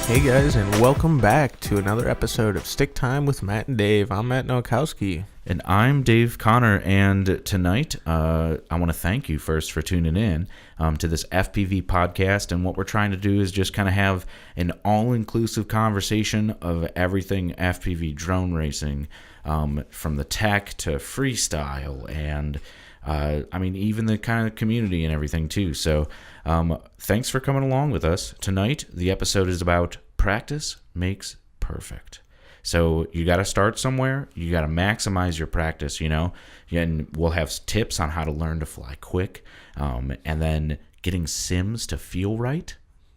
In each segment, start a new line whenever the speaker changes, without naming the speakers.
Hey guys, and welcome back to another episode of Stick Time with Matt and Dave. I'm Matt Nowakowski.
And I'm Dave Connor, and tonight I want to thank you first for tuning in to this FPV podcast. And what we're trying to do is just kind of have an all-inclusive conversation of everything FPV drone racing, from the tech to freestyle, and even the kind of community and everything too. So thanks for coming along with us. Tonight, the episode is about practice makes perfect. So you got to start somewhere. You got to maximize your practice, and we'll have tips on how to learn to fly quick, and then getting sims to feel right.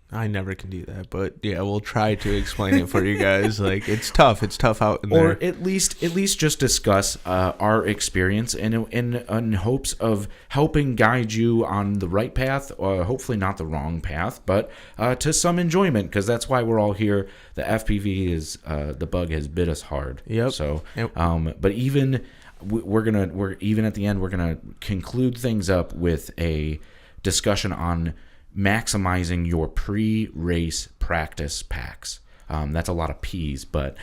I never can do that, but yeah, we'll try to explain it for you guys. Like, it's tough out in there.
Or at least just discuss our experience in hopes of helping guide you on the right path, or hopefully not the wrong path, but to some enjoyment, because that's why we're all here. The FPV is the bug has bit us hard.
Yep.
So, but even we're at the end, we're gonna conclude things up with a discussion on maximizing your pre-race practice packs. That's a lot of P's, but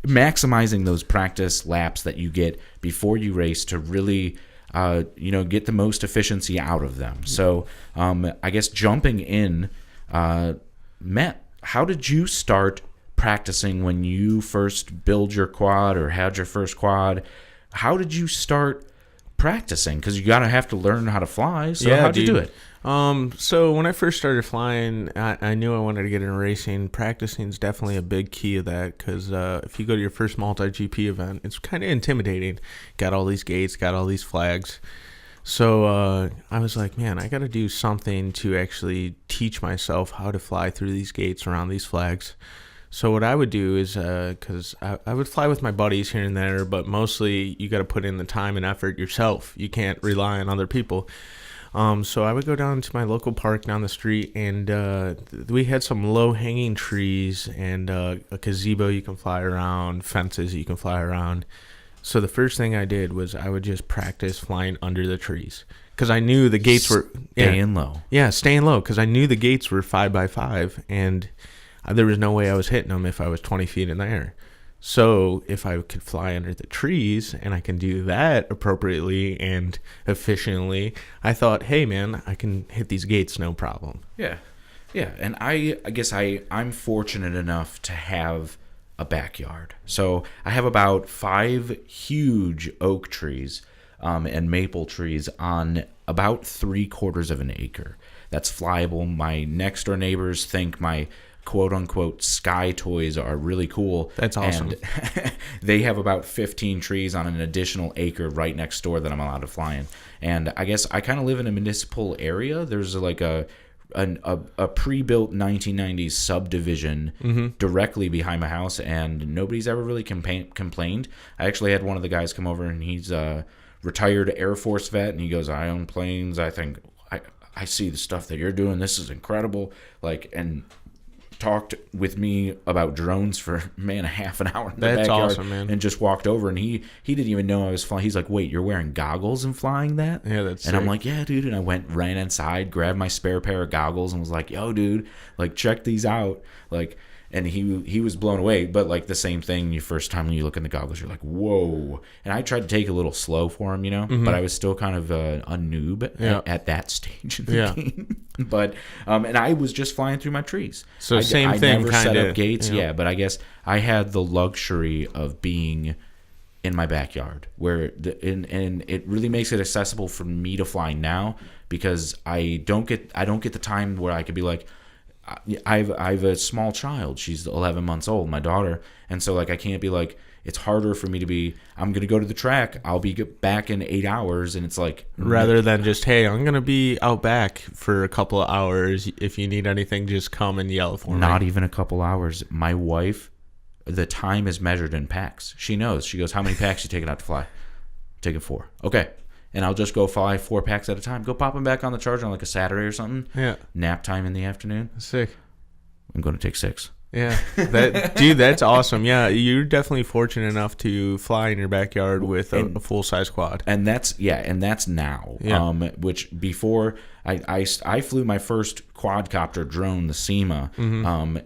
maximizing those practice laps that you get before you race to really, get the most efficiency out of them. So, I guess jumping in, Matt, how did you start practicing when you first build your quad or had your first quad? How did you start practicing? Because you gotta have to learn how to fly. So how'd you do it?
So when I first started flying, I knew I wanted to get into racing. Practicing is definitely a big key of that, because if you go to your first multi-GP event, it's kind of intimidating. Got all these gates, got all these flags. So I was like, man, I got to do something to actually teach myself how to fly through these gates around these flags. So what I would do is, because I would fly with my buddies here and there, but mostly you got to put in the time and effort yourself. You can't rely on other people. So I would go down to my local park down the street, and we had some low-hanging trees and a gazebo you can fly around, fences you can fly around. So the first thing I did was I would just practice flying under the trees, because I knew the gates were...
Staying low.
Yeah, staying low, because I knew the gates were 5x5, and there was no way I was hitting them if I was 20 feet in the air. So if I could fly under the trees and I can do that appropriately and efficiently, I thought, hey, man, I can hit these gates no problem.
Yeah. And I guess I'm fortunate enough to have a backyard. So I have about 5 huge oak trees and maple trees on about 3/4 of an acre. That's flyable. My next door neighbors think my quote-unquote sky toys are really cool.
That's awesome.
And they have about 15 trees on an additional acre right next door that I'm allowed to fly in. And I guess I kind of live in a municipal area. There's like a pre-built 1990s subdivision directly behind my house, and nobody's ever really complained. I actually had one of the guys come over, and he's a retired Air Force vet, and he goes, I own planes. I think I see the stuff that you're doing. This is incredible. And talked with me about drones for a half an hour in the
That's
backyard,
awesome, man.
and just walked over, and he didn't even know I was flying. He's like, wait, you're wearing goggles and flying that?
Yeah, that's
and
sick.
I'm like, yeah, dude. And I ran inside, grabbed my spare pair of goggles, and was like, yo, dude, like, check these out. Like, and he was blown away. But like the same thing, first time when you look in the goggles, you're like, whoa. And I tried to take a little slow for him, but I was still kind of a noob at that stage of the game. But and I was just flying through my trees.
So
I
same thing,
never
kind
set
of
up gates. Yeah, but I guess I had the luxury of being in my backyard, where and it really makes it accessible for me to fly now, because I don't get the time where I could be like, I have a small child. She's 11 months old, my daughter, and so like I can't be like, it's harder for me to be, I'm gonna go to the track, I'll be back in 8 hours, and it's like,
rather than just, hey, I'm gonna be out back for a couple of hours, if you need anything, just come and yell for me.
Not even a couple hours. My wife, the time is measured in packs. She knows. She goes, how many packs you taking out to fly? Taking 4. Okay. And I'll just go fly 4 packs at a time. Go pop them back on the charger on like a Saturday or something. Yeah. Nap time in the afternoon.
Sick.
I'm going to take 6.
Yeah, dude, that's awesome. Yeah, you're definitely fortunate enough to fly in your backyard with a full size quad.
And that's now.
Yeah.
Which before I flew my first quadcopter drone, the SEMA,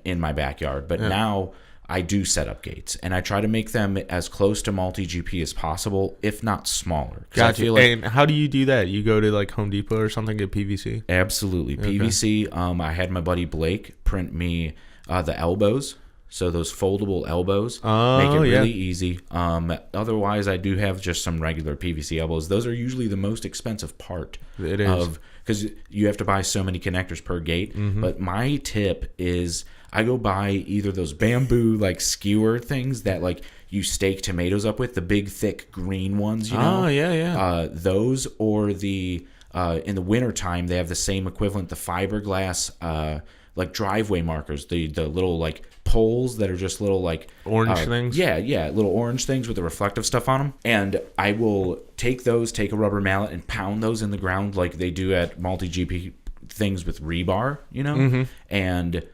in my backyard, but now I do set up gates, and I try to make them as close to multi-GP as possible, if not smaller.
Gotcha. And how do you do that? You go to like Home Depot or something, get PVC?
Absolutely. Okay. PVC, I had my buddy Blake print me the elbows, so those foldable elbows. Make it really easy. Otherwise, I do have just some regular PVC elbows. Those are usually the most expensive part.
It is.
Because you have to buy so many connectors per gate. But my tip is I go buy either those bamboo like skewer things that like you steak tomatoes up with, the big thick green ones, you know?
Oh, yeah.
Those, or the in the wintertime they have the same equivalent, the fiberglass like driveway markers, the little like poles that are just little like
orange things.
Yeah, little orange things with the reflective stuff on them. And I will take a rubber mallet and pound those in the ground like they do at multi-GP things with rebar, you know, and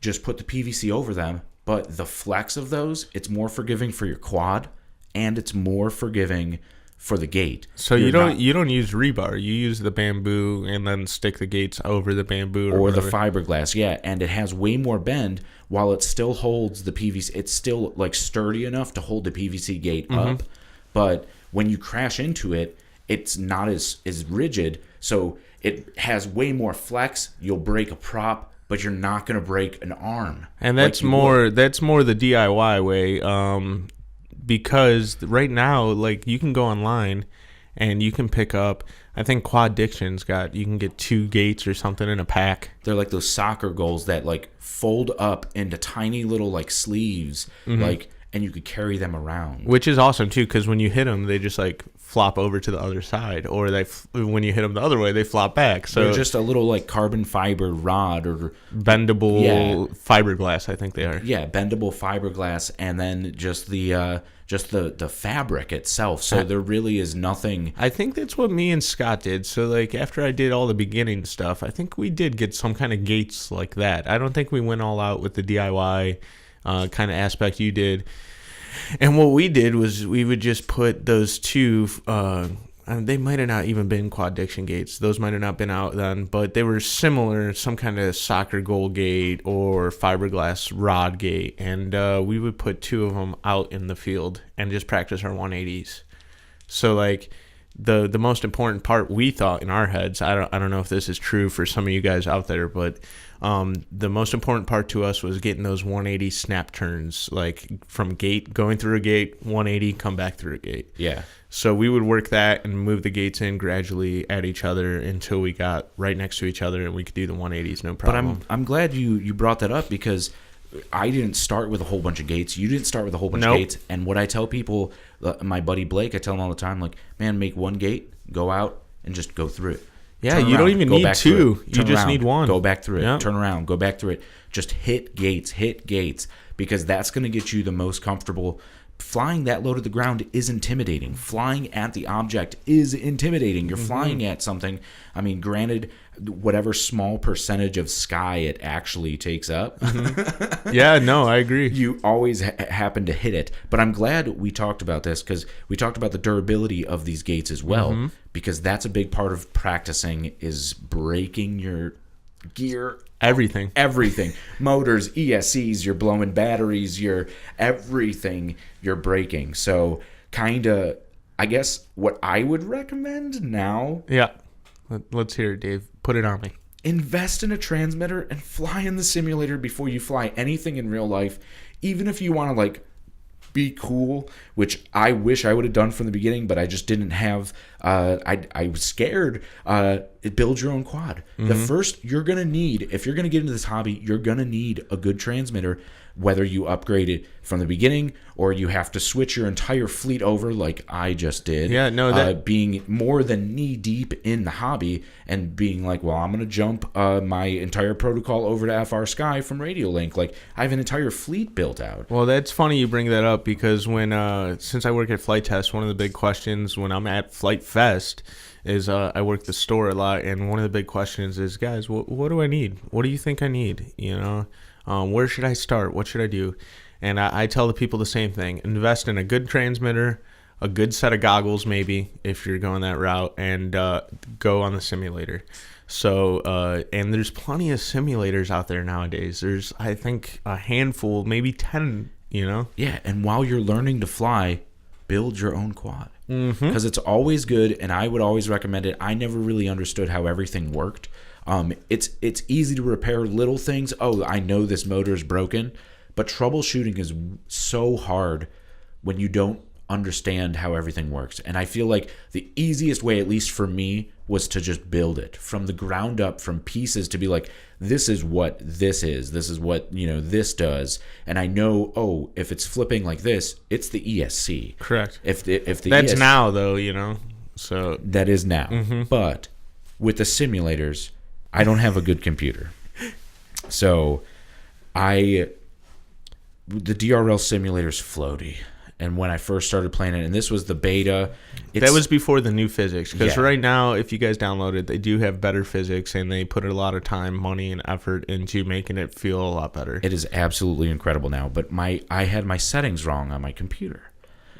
just put the PVC over them. But the flex of those, it's more forgiving for your quad, and it's more forgiving for the gate.
So you don't use rebar. You use the bamboo and then stick the gates over the bamboo
or the fiberglass. Yeah, and it has way more bend while it still holds the PVC. It's still like sturdy enough to hold the PVC gate up, but when you crash into it, it's not as rigid. So it has way more flex. You'll break a prop, but you're not going to break an arm.
And that's more the DIY way. Because right now, like, you can go online and you can pick up, I think Quaddiction's you can get 2 gates or something in a pack.
They're like those soccer goals that like fold up into tiny little like sleeves, like, and you could carry them around.
Which is awesome too, because when you hit them, they just like flop over to the other side, or when you hit them the other way, they flop back. So
they're just a little like carbon fiber rod or
bendable fiberglass, I think they are.
Yeah, bendable fiberglass, and then just the fabric itself. So there really is nothing.
I think that's what me and Scott did. So like after I did all the beginning stuff, I think we did get some kind of gates like that. I don't think we went all out with the DIY kind of aspect you did. And what we did was we would just put those 2, they might have not even been Quaddiction gates. Those might have not been out then, but they were similar, some kind of soccer goal gate or fiberglass rod gate. And we would put 2 of them out in the field and just practice our 180s. So like the most important part we thought in our heads, I don't know if this is true for some of you guys out there, but the most important part to us was getting those 180 snap turns, like from gate, going through a gate, 180, come back through a gate.
Yeah.
So we would work that and move the gates in gradually at each other until we got right next to each other and we could do the 180s, no problem.
But I'm glad you brought that up, because I didn't start with a whole bunch of gates. You didn't start with a whole bunch of gates. And what I tell people, my buddy Blake, I tell him all the time, like, man, make 1 gate, go out, and just go through it.
Yeah, you don't even need 2. You just need 1.
Go back through it. Turn around. Go back through it. Just hit gates, because that's going to get you the most comfortable. Flying that low to the ground is intimidating. Flying at the object is intimidating. You're flying at something. I mean, granted, whatever small percentage of sky it actually takes up.
Yeah, no, I agree.
You always happen to hit it. But I'm glad we talked about this, because we talked about the durability of these gates as well, because that's a big part of practicing, is breaking your gear.
Everything.
Motors, ESCs, you're blowing batteries, everything you're breaking. So kind of, I guess what I would recommend now.
Yeah. Let's hear it, Dave. Put it on me.
Invest in a transmitter and fly in the simulator before you fly anything in real life. Even if you want to like be cool, which I wish I would have done from the beginning, but I just didn't have. I was scared. Build your own quad. The first you're gonna need, if you're gonna get into this hobby, you're gonna need a good transmitter. Whether you upgrade it from the beginning or you have to switch your entire fleet over, like I just did.
Yeah, no,
being more than knee deep in the hobby and being like, well, I'm gonna jump my entire protocol over to FR Sky from Radiolink. Like, I have an entire fleet built out.
Well, that's funny you bring that up, because when since I work at Flight Test, one of the big questions when I'm at Flight Fest is I work the store a lot, and one of the big questions is, guys, what do I need? What do you think I need? You know. Where should I start? What should I do? And I tell the people the same thing. Invest in a good transmitter, a good set of goggles maybe, if you're going that route, and go on the simulator. So, and there's plenty of simulators out there nowadays. There's, I think, a handful, maybe 10, you know?
Yeah, and while you're learning to fly, build your own quad. Because it's always good, and I would always recommend it. I never really understood how everything worked. It's easy to repair little things. Oh, I know this motor is broken, but troubleshooting is so hard when you don't understand how everything works. And I feel like the easiest way, at least for me, was to just build it from the ground up, from pieces, to be like, this is what this is what, this does. And I know, oh, if it's flipping like this, it's the ESC.
Correct.
If the
That's now, though, so.
That is now. But with the simulators, I don't have a good computer. So the DRL simulator's floaty. And when I first started playing it, and this was the beta.
That was before the new physics. Because
Yeah.
right now, if you guys download it, they do have better physics, and they put a lot of time, money, and effort into making it feel a lot better.
It is absolutely incredible now. But I had my settings wrong on my computer.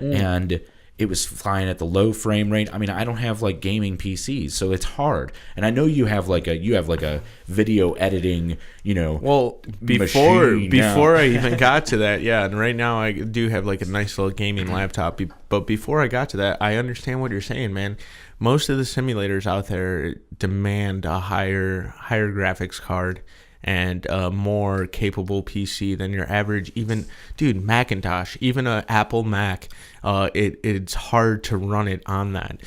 And it was flying at the low frame rate. I mean, I don't have like gaming PCs, so it's hard. And I know you have like a video editing,
Well,
machine
before
now.
I even got to that, yeah, and right now I do have like a nice little gaming laptop. But before I got to that, I understand what you're saying, man. Most of the simulators out there demand a higher graphics card and a more capable PC than your average, even, dude, Macintosh, even a Apple Mac, it's hard to run it on that.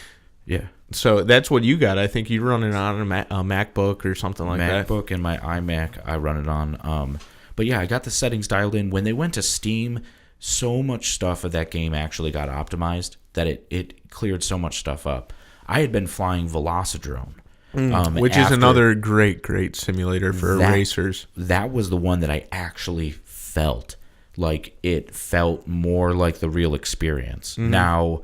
Yeah.
So that's what you got. I think you run it on a MacBook or something like that.
MacBook and my iMac, I run it on. But yeah, I got the settings dialed in. When they went to Steam, so much stuff of that game actually got optimized that it cleared so much stuff up. I had been flying Velocidrone.
Which is another great simulator for racers.
That was the one that I actually felt like it felt more like the real experience. Now,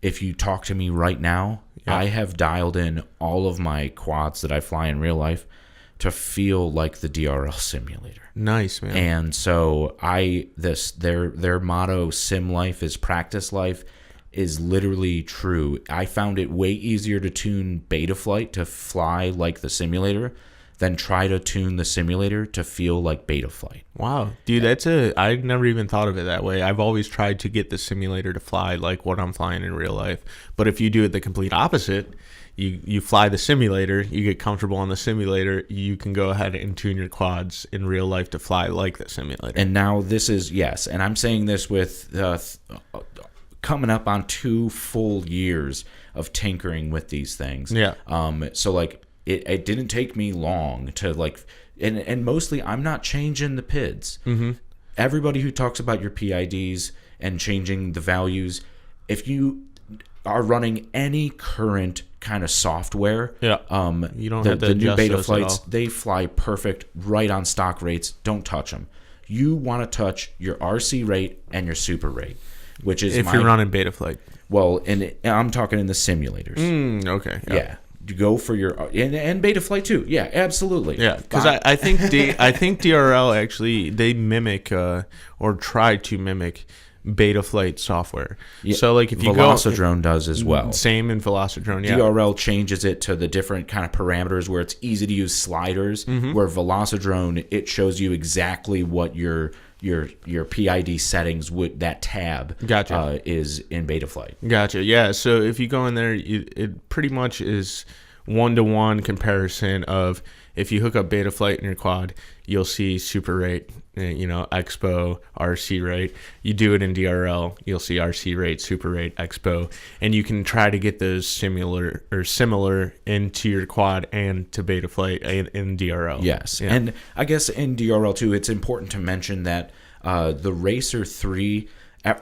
if you talk to me right now, I have dialed in all of my quads that I fly in real life to feel like the DRL simulator.
Nice, man.
And so their motto, sim life is practice life, is literally true. I found it way easier to tune Betaflight to fly like the simulator than try to tune the simulator to feel like Betaflight.
Wow, dude, I've never even thought of it that way. I've always tried to get the simulator to fly like what I'm flying in real life. But if you do it the complete opposite, you fly the simulator, you get comfortable on the simulator, you can go ahead and tune your quads in real life to fly like the simulator.
And now this is, yes, and I'm saying this with coming up on 2 full years of tinkering with these things.
Yeah.
So like it didn't take me long to like, and mostly I'm not changing the PIDs. Mm-hmm. Everybody who talks about your PIDs and changing the values, if you are running any current kind of software,
you don't have to
the new
adjust
beta
those
flights,
at all.
they fly perfect right on stock rates. Don't touch them. You want to touch your RC rate and your super rate, which is
if you're running Betaflight.
well, and I'm talking in the simulators.
Okay.
Yeah. You go for your and Betaflight too. Yeah, absolutely.
Yeah, because I think I think DRL actually they mimic or try to mimic Betaflight software.
Yeah,
so like if you
Velocidrone does as well.
Same in Velocidrone. Yeah.
DRL changes it to the different kind of parameters where it's easy to use sliders. Where Velocidrone, it shows you exactly what your PID settings would that tab
Gotcha.
Is in Betaflight.
Gotcha. Yeah. So if you go in there, it pretty much is 1-to-1 comparison of if you hook up Betaflight in your quad, you'll see super rate, Expo, RC rate. You do it in DRL, you'll see RC rate, super rate, Expo, and you can try to get those similar into your quad and to Betaflight in DRL.
Yes,
Yeah.
and I guess in DRL too, it's important to mention that the Racer 3.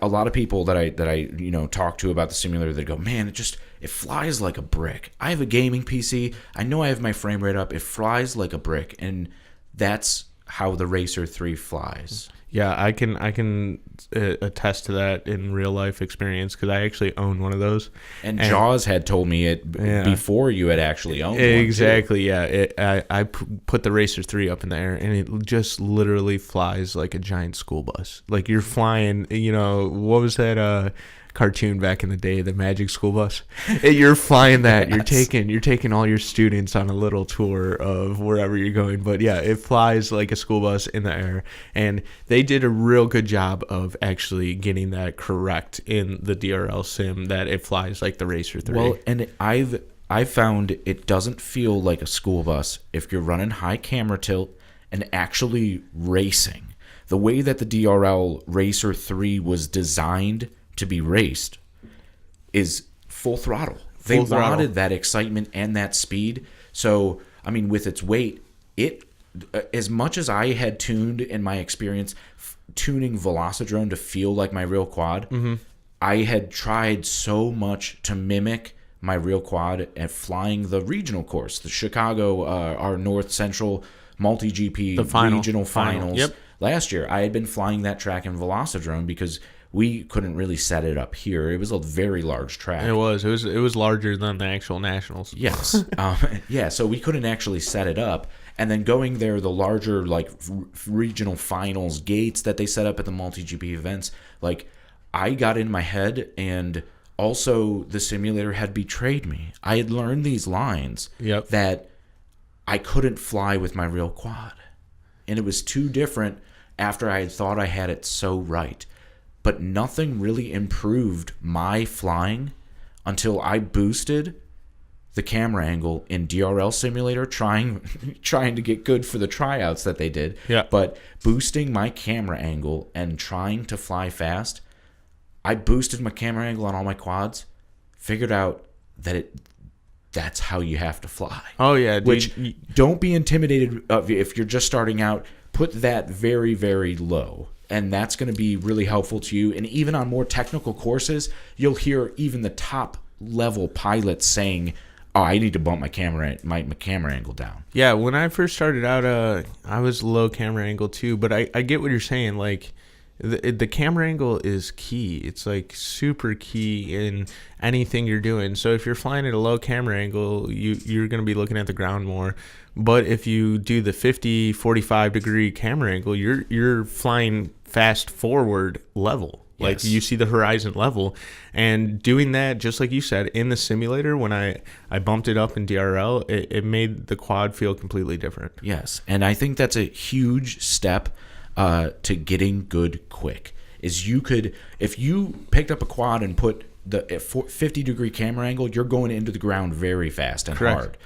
A lot of people that I talk to about the simulator, they go, man, it flies like a brick. I have a gaming PC. I know I have my frame rate up. It flies like a brick, and that's how the Racer 3 flies.
Yeah, I can attest to that in real life experience because I actually own one of those.
And Jaws had told me it before you had actually owned one.
Exactly, yeah. I put the Racer 3 up in the air, and it just literally flies like a giant school bus. Like you're flying, what was that cartoon back in the day, the Magic School Bus. You're flying that.
Yes.
You're taking all your students on a little tour of wherever you're going. But yeah, it flies like a school bus in the air, and they did a real good job of actually getting that correct in the DRL sim, that it flies like the Racer 3.
Well, and I've found it doesn't feel like a school bus if you're running high camera tilt and actually racing. The way that the DRL Racer 3 was designed to be raced is full throttle. They wanted that excitement and that speed. So, I mean, with its weight, it, as much as I had tuned in my experience tuning Velocidrone to feel like my real quad, I had tried so much to mimic my real quad at flying the regional course, the Chicago, our North Central multi-GP regional finals.
Yep.
Last year, I had been flying that track in Velocidrone because we couldn't really set it up here. It was a very large track.
It was larger than the actual nationals.
Yes. Yeah, so we couldn't actually set it up. And then going there, the larger like regional finals gates that they set up at the multi-GP events, like I got in my head, and also the simulator had betrayed me. I had learned these lines that I couldn't fly with my real quad. And it was too different after I had thought I had it so right. But nothing really improved my flying until I boosted the camera angle in DRL Simulator, trying to get good for the tryouts that they did.
Yeah.
But boosting my camera angle and trying to fly fast, I boosted my camera angle on all my quads, figured out that that's how you have to fly.
Oh yeah, dude.
Which, don't be intimidated if you're just starting out. Put that very, very low, and that's going to be really helpful to you. And even on more technical courses, you'll hear even the top level pilots saying, "Oh, I need to bump my camera angle down."
Yeah, when I first started out, I was low camera angle too, but I get what you're saying. Like, the camera angle is key. It's like super key in anything you're doing. So if you're flying at a low camera angle, you're going to be looking at the ground more. But if you do the 50, 45 degree camera angle, you're flying fast forward level. Like,
Yes.
you see the horizon level. And doing that, just like you said, in the simulator, when I bumped it up in DRL, it made the quad feel completely different.
Yes, and I think that's a huge step to getting good quick. Is you could, if you picked up a quad and put the 50 degree camera angle, you're going into the ground very fast and
Correct.
hard.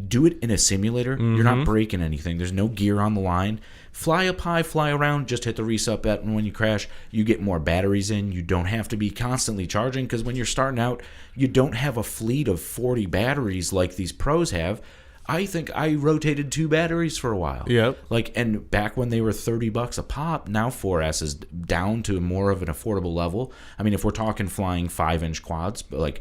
Do it in a simulator. You're not breaking anything. There's no gear on the line. Fly up high, fly around, just hit the reset button when you crash. You get more batteries in. You don't have to be constantly charging, because when you're starting out, you don't have a fleet of 40 batteries like these pros have. I think I rotated 2 batteries for a while.
Yep.
Like, and back when they were $30 a pop, now 4S is down to more of an affordable level. I mean, if we're talking flying 5-inch quads, but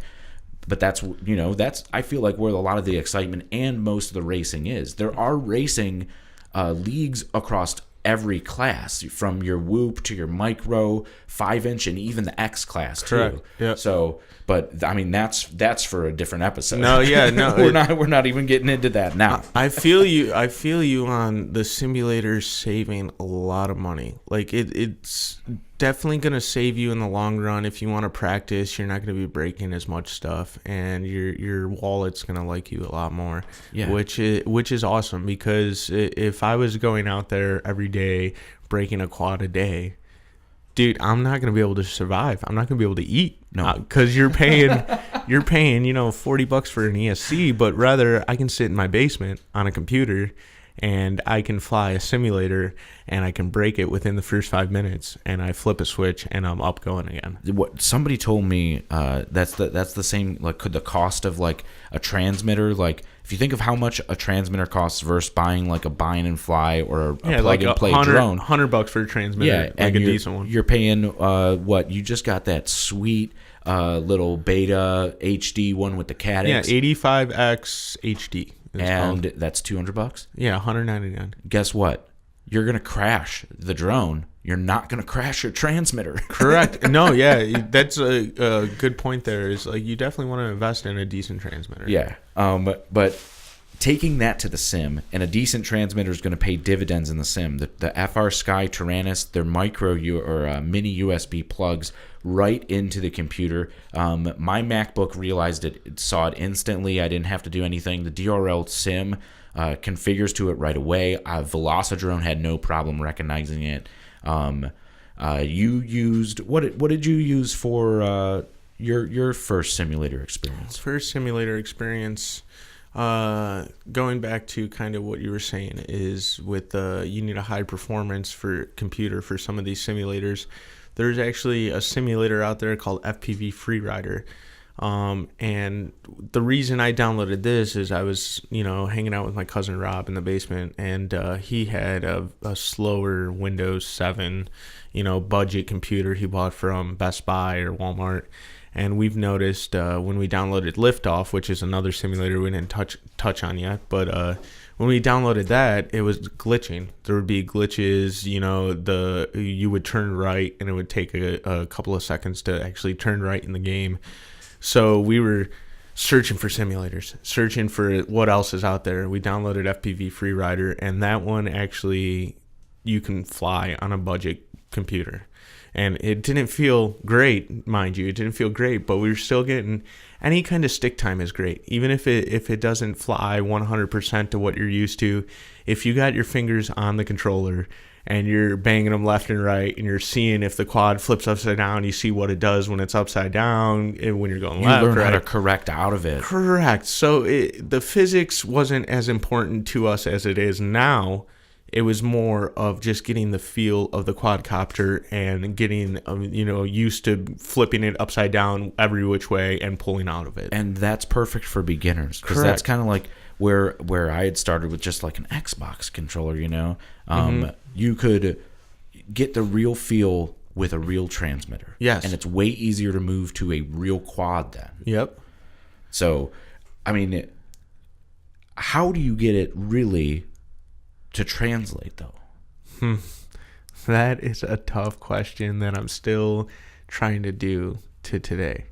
that's, that's, I feel like, where a lot of the excitement and most of the racing is. There are racing leagues across every class, from your Whoop to your Micro, 5-inch, and even the X class too.
Correct. Yep.
So, but I mean, that's for a different episode.
No, yeah, no,
we're not even getting into that now.
I feel you on the simulator saving a lot of money. Like, it's definitely going to save you in the long run. If you want to practice, you're not going to be breaking as much stuff, and your wallet's going to like you a lot more.
Yeah.
Which is awesome, because if I was going out there every day breaking a quad a day, dude, I'm not going to be able to survive. I'm not going to be able to eat.
No.
Because you're paying $40 for an ESC, but rather I can sit in my basement on a computer and I can fly a simulator and I can break it within the first 5 minutes, and I flip a switch and I'm up going again.
What somebody told me, that's the same, like, the cost of like a transmitter. Like, if you think of how much a transmitter costs versus buying like a bind and fly or a plug and play drone,
$100 for a transmitter, like a decent one.
You're paying what? You just got that sweet little Beta HD one with the Cat
Yeah,
X.
85X HD.
And that's $200.
Yeah, $199.
Guess what? You're gonna crash the drone. You're not gonna crash your transmitter.
Correct. No, yeah, that's a good point. There is, like, you definitely want to invest in a decent transmitter.
Yeah. But taking that to the sim, and a decent transmitter is going to pay dividends in the sim. The FR Sky Tyrannus, their mini USB plugs right into the computer. My MacBook realized it saw it instantly. I didn't have to do anything. The DRL sim configures to it right away. Velocidrone had no problem recognizing it. You used what did you use for your first simulator experience?
First simulator experience, going back to kind of what you were saying, is with you need a high performance for computer for some of these simulators. There's actually a simulator out there called FPV Freerider. And the reason I downloaded this is I was, hanging out with my cousin Rob in the basement, and he had a slower Windows 7, budget computer he bought from Best Buy or Walmart. And we've noticed when we downloaded Liftoff, which is another simulator we didn't touch on yet, but when we downloaded that, it was glitching. There would be glitches, you would turn right, and it would take a couple of seconds to actually turn right in the game. So we were searching for simulators, searching for what else is out there. We downloaded FPV Freerider, and that one actually you can fly on a budget computer. And it didn't feel great, mind you. It didn't feel great, but we were still getting any kind of stick time is great. Even if it doesn't fly 100% to what you're used to, if you got your fingers on the controller and you're banging them left and right, and you're seeing if the quad flips upside down, you see what it does when it's upside down, and when you're going left,
you learn
right?
How to correct out of it.
Correct. So the physics wasn't as important to us as it is now. It was more of just getting the feel of the quadcopter and getting, used to flipping it upside down every which way and pulling out of it.
And that's perfect for beginners, because that's kind of like where I had started with just like an Xbox controller. You could get the real feel with a real transmitter.
Yes,
and it's way easier to move to a real quad then.
Yep.
So, I mean, how do you get it really to translate, though?
That is a tough question that I'm still trying to do to today.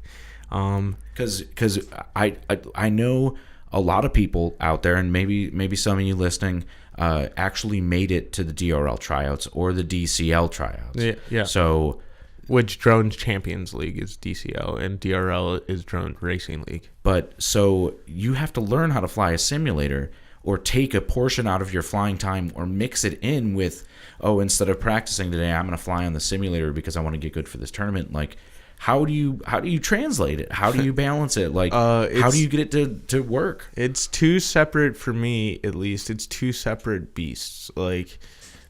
Because I know a lot of people out there, and maybe some of you listening, actually made it to the DRL tryouts or the DCL tryouts.
Yeah.
So,
which Drone Champions League is DCL and DRL is Drone Racing League.
But so you have to learn how to fly a simulator, or take a portion out of your flying time, or mix it in with, instead of practicing today, I'm going to fly on the simulator because I want to get good for this tournament. Like, how do you translate it? How do you balance it? Like, how do you get it to work?
It's two separate, for me at least, it's two separate beasts. Like,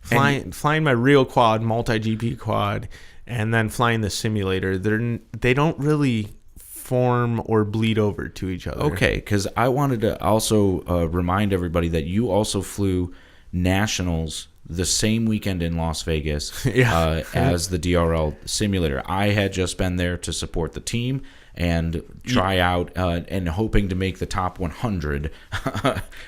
flying my real quad, multi-GP quad, and then flying the simulator, they don't really form or bleed over to each other.
Okay, because I wanted to also remind everybody that you also flew nationals the same weekend in Las Vegas as the DRL simulator. I had just been there to support the team and try out and hoping to make the top 100,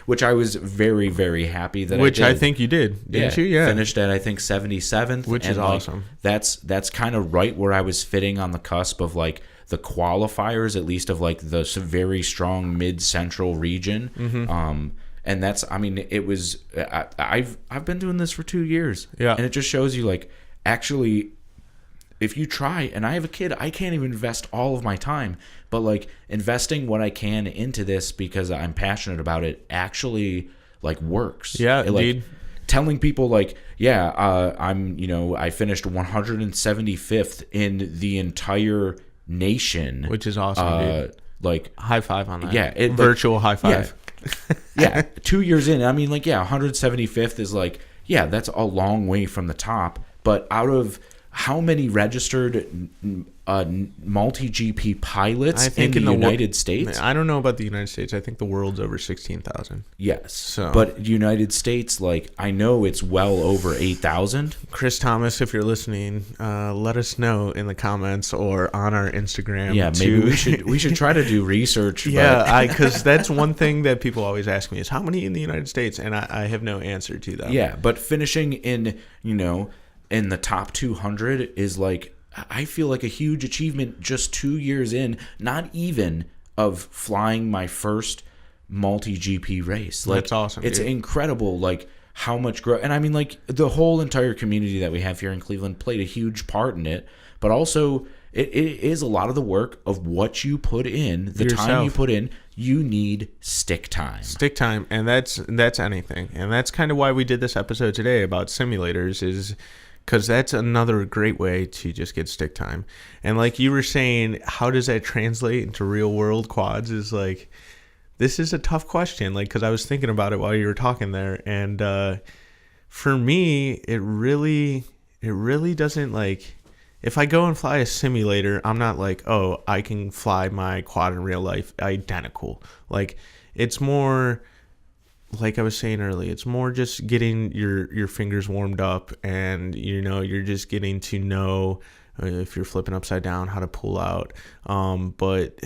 which I was very, very happy that
which
I did.
I think you did, didn't you? Yeah.
Finished at, I think, 77th.
Which is awesome.
That's kind of right where I was fitting on the cusp of, like, the qualifiers, at least of, like, the very strong mid-central region.
Mm-hmm.
And that's, I mean, it was, I've been doing this for 2 years.
Yeah.
And it just shows you, like, actually, if you try, and I have a kid, I can't even invest all of my time, but, like, investing what I can into this because I'm passionate about it actually, like, works.
Yeah,
indeed. Like, telling people, like, I finished 175th in the entire nation.
Which is awesome, dude.
Like,
high five on that.
Yeah.
Virtual high five.
Yeah. 2 years in, I mean, like, 175th is, like, that's a long way from the top. But out of how many registered multi-GP pilots in the United States?
I don't know about the United States. I think the world's over 16,000.
Yes.
So,
but United States, like, I know it's well over 8,000.
Chris Thomas, if you're listening, let us know in the comments or on our Instagram.
Yeah, maybe we should try to do research.
Yeah, because that's one thing that people always ask me is how many in the United States, and I have no answer to that.
Yeah, but finishing in the top 200 is, like, I feel like a huge achievement just 2 years in, not even of flying my first multi-GP race. Like,
That's awesome,
It's
dude.
incredible, like, how much growth. And I mean, like, the whole entire community that we have here in Cleveland played a huge part in it. But also, it is a lot of the work of what you put in, the time you
Yourself.
put in. You need stick time.
Stick time, and that's anything, and that's kind of why we did this episode today about simulators, is because that's another great way to just get stick time. And like you were saying, how does that translate into real world quads? Is like, this is a tough question, like, because I was thinking about it while you were talking there, and for me, it really doesn't, like, if I go and fly a simulator, I'm not like, oh, I can fly my quad in real life identical. Like, it's more, like I was saying earlier, it's more just getting your fingers warmed up, and, you know, you're just getting to know if you're flipping upside down, how to pull out. But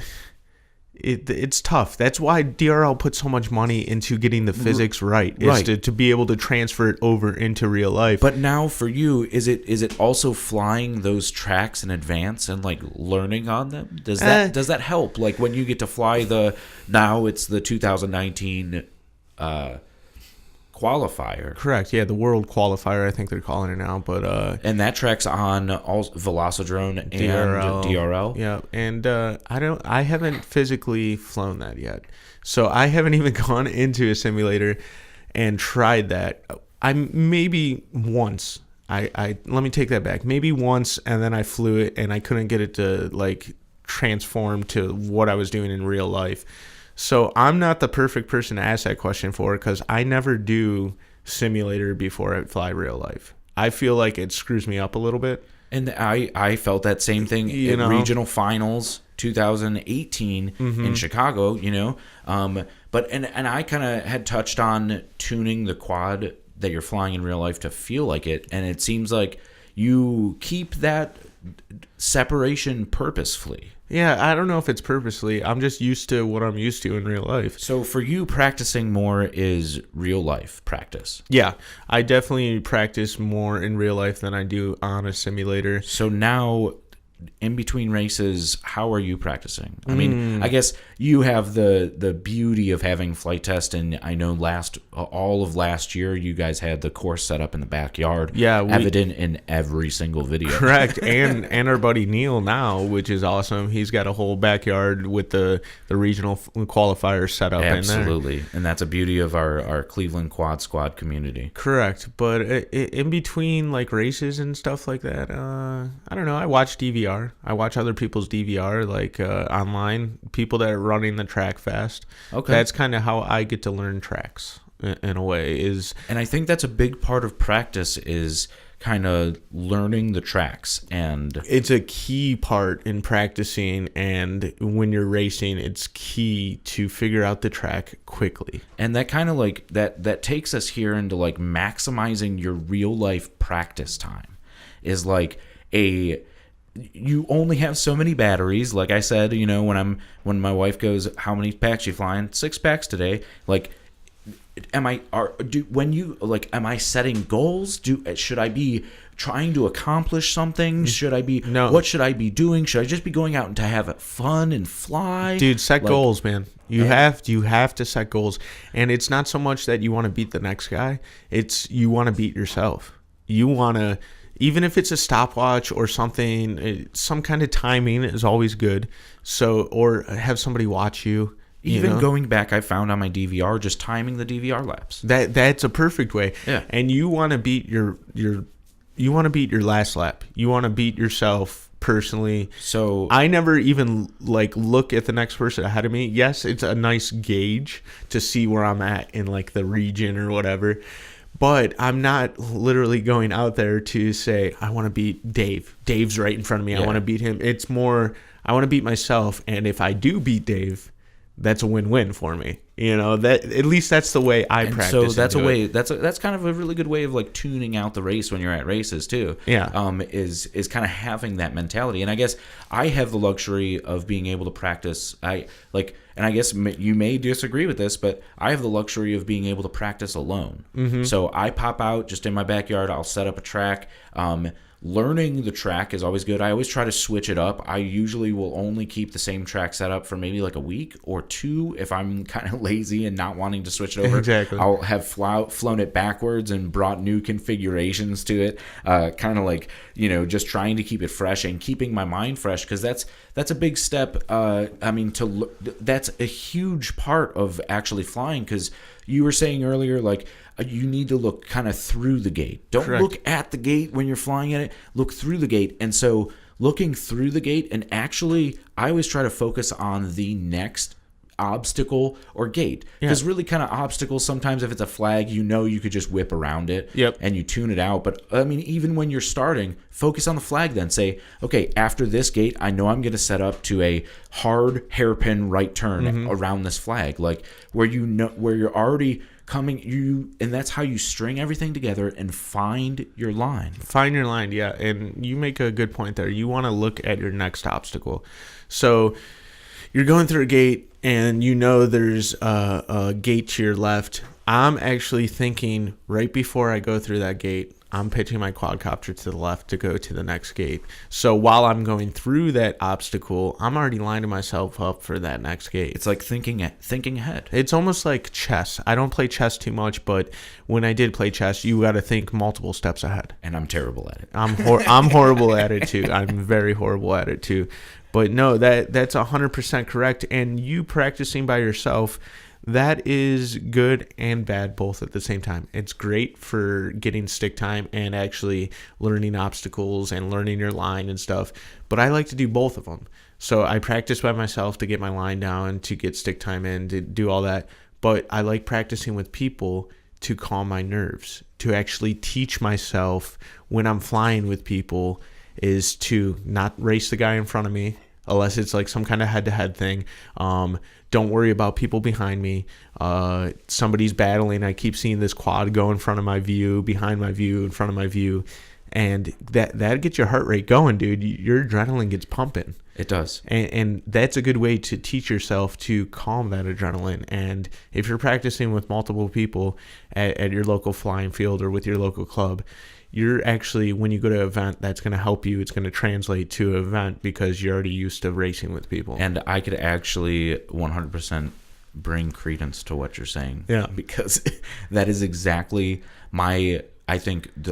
it's tough. That's why DRL put so much money into getting the physics right, is
Right.
to be able to transfer it over into real life.
But now for you, is it also flying those tracks in advance and like learning on them? Does that help? Like when you get to fly now it's the 2019 qualifier,
Correct. Yeah, the world qualifier, I think they're calling it now. But
and that track's on all Velocidrone and DRL.
Yeah, and I haven't physically flown that yet, so I haven't even gone into a simulator and tried that. I maybe once. I let me take that back. Maybe once, and then I flew it, and I couldn't get it to like transform to what I was doing in real life. So I'm not the perfect person to ask that question for, because I never do simulator before I fly real life. I feel like it screws me up a little bit.
And I felt that same thing
You
in
know?
regional finals 2018 in Chicago, you know. But I kind of had touched on tuning the quad that you're flying in real life to feel like it, and it seems like you keep that separation purposefully.
Yeah, I don't know if it's purposely. I'm just used to what I'm used to in real life.
So for you, practicing more is real life practice.
Yeah, I definitely practice more in real life than I do on a simulator.
So now, in between races, how are you practicing? I mean, I guess you have the beauty of having flight test, and I know all of last year you guys had the course set up in the backyard.
Yeah,
evident in every single video.
Correct. And our buddy Neil now, which is awesome. He's got a whole backyard with the regional qualifier set up in there.
Absolutely, and that's a beauty of our Cleveland Quad Squad community.
Correct. But in between like races and stuff like that, I don't know. I watch DVR. I watch other people's DVR, like online, people that are running the track fast.
Okay.
That's kind of how I get to learn tracks in a way.
And I think that's a big part of practice is kind of learning the tracks, and
It's a key part in practicing, and when you're racing, it's key to figure out the track quickly.
that kind of like that takes us here into like maximizing your real life practice time is like you only have so many batteries. Like I said, you know, when my wife goes, how many packs you flying? 6 packs today. Like, am I setting goals? Should I be trying to accomplish something? Should I be,
No.
what should I be doing? Should I just be going out and to have fun and fly?
Dude, set
Like,
goals, man. You have to set goals. And it's not so much that you want to beat the next guy. It's you want to beat yourself. You want to, even if it's a stopwatch or something, some kind of timing is always good. So, or have somebody watch you.
Even
you know?
going back, I found on my DVR, just timing the DVR laps.
That's a perfect way.
Yeah.
And you want to beat your last lap. You want to beat yourself personally.
So
I never even like look at the next person ahead of me. Yes, it's a nice gauge to see where I'm at in like the region or whatever. But I'm not literally going out there to say, I want to beat Dave. Dave's right in front of me. I
Yeah.
want to beat him. It's more, I want to beat myself. And if I do beat Dave, that's a win-win for me. You know, that at least that's the way I practice.
so that's
and
a
do
way.
it.
That's kind of a really good way of like tuning out the race when you're at races too.
Yeah.
Is kind of having that mentality, and I guess I have the luxury of being able to practice. And I guess you may disagree with this, but I have the luxury of being able to practice alone. Mm-hmm. So I pop out just in my backyard. I'll set up a track. Learning the track is always good. I always try to switch it up. I usually will only keep the same track set up for maybe like a week or two if I'm kind of lazy and not wanting to switch it over.
Exactly.
I'll have flown it backwards and brought new configurations to it, kind of like, just trying to keep it fresh and keeping my mind fresh, because that's a big step. That's a huge part of actually flying, because you were saying earlier, like, you need to look kind of through the gate. Don't
Correct.
look at the gate when you're flying at it. Look through the gate. And so looking through the gate, and actually I always try to focus on the next obstacle or gate, because really kind of obstacles, sometimes if it's a flag, you could just whip around it.
Yep.
And you tune it out. But I mean, even when you're starting, focus on the flag. Then say, okay, after this gate, I know I'm going to set up to a hard hairpin right turn around this flag, like where you're already coming, and that's how you string everything together and find your line.
Find your line, yeah. And you make a good point there. You want to look at your next obstacle. So you're going through a gate, and there's a gate to your left. I'm actually thinking right before I go through that gate, I'm pitching my quadcopter to the left to go to the next gate. So while I'm going through that obstacle, I'm already lining myself up for that next gate.
It's like thinking ahead.
It's almost like chess. I don't play chess too much, but when I did play chess, you got to think multiple steps ahead.
And I'm terrible at it.
I'm horrible at it too. I'm very horrible at it too. But no, that's 100% correct. And you practicing by yourself, that is good and bad both at the same time. It's great for getting stick time and actually learning obstacles and learning your line and stuff. But I like to do both of them. So I practice by myself to get my line down, to get stick time in, to do all that. But I like practicing with people to calm my nerves, to actually teach myself when I'm flying with people is to not race the guy in front of me unless it's like some kind of head-to-head thing. Don't worry about people behind me. Somebody's battling. I keep seeing this quad go in front of my view, behind my view, in front of my view. And that gets your heart rate going, dude. Your adrenaline gets pumping.
It does.
And that's a good way to teach yourself to calm that adrenaline. And if you're practicing with multiple people at your local flying field or with your local club, you're actually, when you go to an event, that's going to help you. It's going to translate to an event because you're already used to racing with people.
And I could actually 100% bring credence to what you're saying.
Yeah.
Because that is exactly my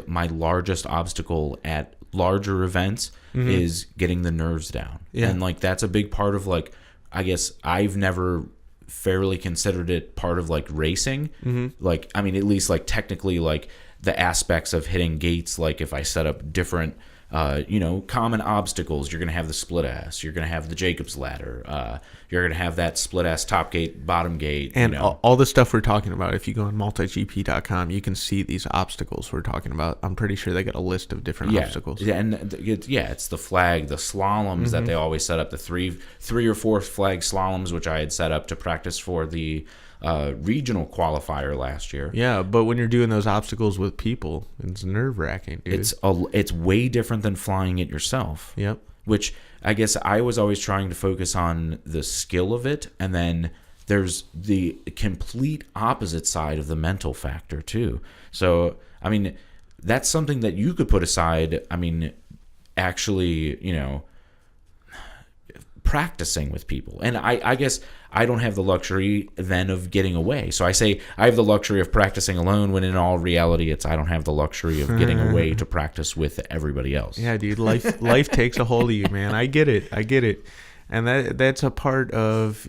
largest obstacle at larger events is getting the nerves down.
Yeah.
And like, that's a big part of, like, I guess I've never fairly considered it part of like racing. Like, I mean, at least like technically, like the aspects of hitting gates, like if I set up different common obstacles, you're going to have the split ass, you're going to have the Jacob's ladder, you're going to have that split ass top gate, bottom gate,
and all the stuff we're talking about. If you go on multigp.com, you can see these obstacles we're talking about. I'm pretty sure they got a list of different obstacles.
Yeah, and it's the flag, the slaloms that they always set up, the three or four flag slaloms, which I had set up to practice for the regional qualifier last year.
Yeah, but when you're doing those obstacles with people, it's nerve-wracking, dude.
It's way different than flying it yourself.
Yep.
Which I guess I was always trying to focus on the skill of it, and then there's the complete opposite side of the mental factor too. So, I mean, that's something that you could put aside. I mean, actually, practicing with people. And I guess I don't have the luxury then of getting away. So I say I have the luxury of practicing alone, when in all reality I don't have the luxury of getting away to practice with everybody else.
Yeah, dude, life takes a hold of you, man. I get it. And that's a part of,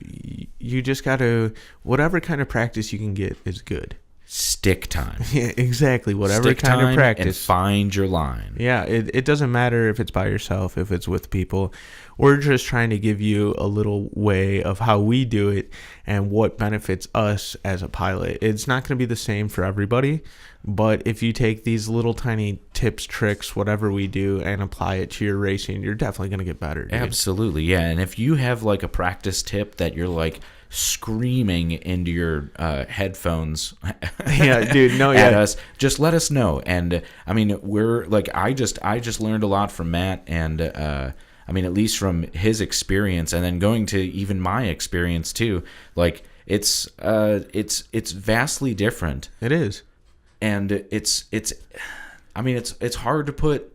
you just got to, whatever kind of practice you can get is good.
Stick time.
Yeah, exactly. Whatever
Stick
kind
time
of practice.
and find your line.
Yeah, it doesn't matter if it's by yourself, if it's with people. We're just trying to give you a little way of how we do it and what benefits us as a pilot. It's not going to be the same for everybody, but if you take these little tiny tips, tricks, whatever we do, and apply it to your racing, you're definitely going to get better, dude.
Absolutely, yeah. And if you have like a practice tip that you're like screaming into your headphones
yeah, dude, no,
at
yeah.
us, just let us know. And I mean, we're like, I just learned a lot from Matt, and I mean, at least from his experience, and then going to even my experience too, like it's vastly different.
It is.
And it's hard to put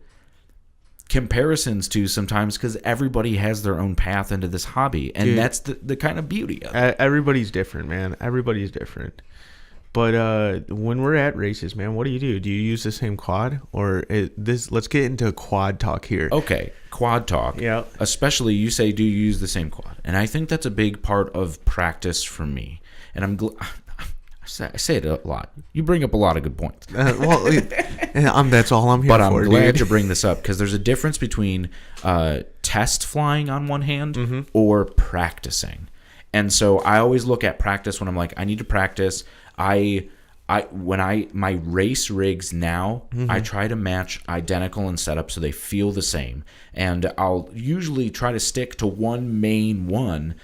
comparisons to sometimes because everybody has their own path into this hobby, and
Dude,
that's the kind of beauty of it.
Everybody's different, man. Everybody's different. But when we're at races, man, what do you do? Do you use the same quad, or let's get into quad talk here.
Okay, quad talk.
Yeah.
Especially you say, do you use the same quad? And I think that's a big part of practice for me. And I say it a lot. You bring up a lot of good points.
That's all I'm here
But
for,
I'm glad
dude.
to bring this up because there's a difference between test flying on one hand or practicing. And so I always look at practice when I'm like, I need to practice. My race rigs now, I try to match identical in setup so they feel the same. And I'll usually try to stick to one main one.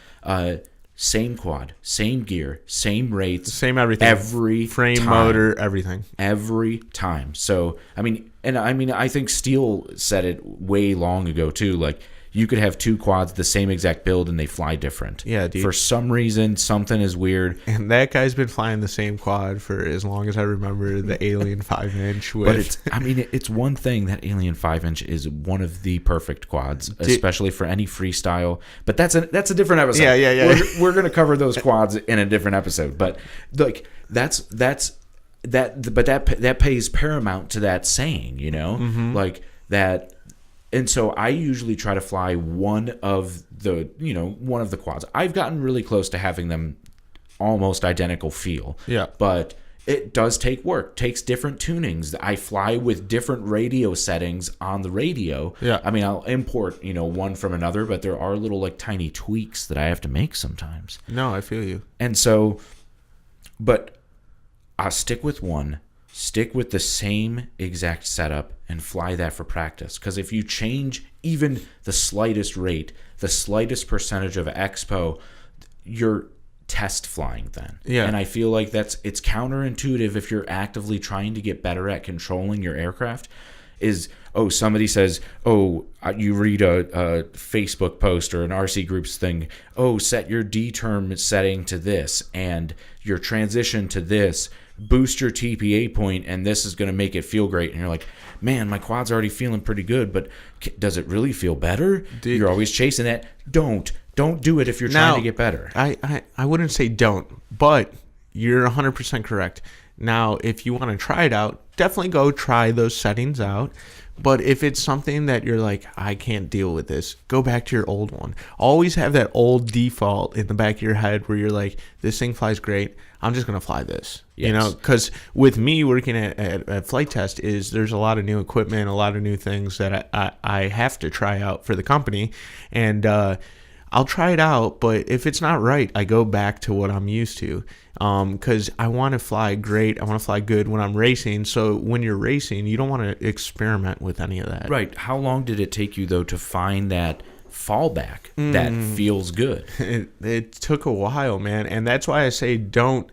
Same quad, same gear, same rates,
Same everything.
every
Frame,
time.
motor, everything.
Every time. So I think Steele said it way long ago too. Like, you could have two quads the same exact build and they fly different.
Yeah, dude.
For some reason, something is weird.
And that guy's been flying the same quad for as long as I remember, the Alien 5-inch.
But it's one thing that Alien 5-inch is one of the perfect quads, especially for any freestyle. But that's a different episode.
Yeah.
We're gonna cover those quads in a different episode. But like that pays paramount to that saying, you know, like that. And so I usually try to fly one of the quads. I've gotten really close to having them almost identical feel.
Yeah.
But it does take work. Takes different tunings. I fly with different radio settings on the radio.
Yeah.
I mean, I'll import, one from another, but there are little like tiny tweaks that I have to make sometimes.
No, I feel you.
And so, but I'll stick with one. Stick with the same exact setup and fly that for practice. Because if you change even the slightest rate, the slightest percentage of expo, you're test flying then.
Yeah.
And I feel like it's counterintuitive if you're actively trying to get better at controlling your aircraft. Somebody says, you read a Facebook post or an RC Groups thing, set your D term setting to this and your transition to this, boost your TPA point, and this is going to make it feel great. And you're like, man, my quad's already feeling pretty good, but does it really feel better?
Dude.
You're always chasing that. Don't do it if you're trying to get better.
I wouldn't say don't, but you're 100% correct. Now, if you want to try it out, definitely go try those settings out. But if it's something that you're like, I can't deal with this, go back to your old one. Always have that old default in the back of your head where you're like, this thing flies great. I'm just going to fly this.
Yes.
Because with me working at Flight Test there's a lot of new equipment, a lot of new things that I have to try out for the company. And I'll try it out, but if it's not right, I go back to what I'm used to. Because I want to fly great. I want to fly good when I'm racing. So when you're racing, you don't want to experiment with any of that.
Right. How long did it take you, though, to find that fallback that feels good?
It took a while, man. And that's why I say don't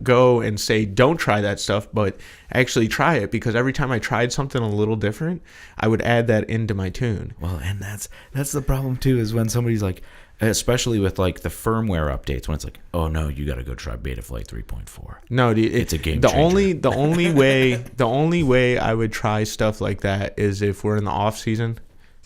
go and say don't try that stuff, but actually try it, because every time I tried something a little different, I would add that into my tune.
Well, and that's the problem too, is when somebody's like, especially with like the firmware updates, when it's like, oh no, you got to go try Betaflight 3.4.
No, dude,
it's a game changer.
The only way I would try stuff like that is if we're in the off season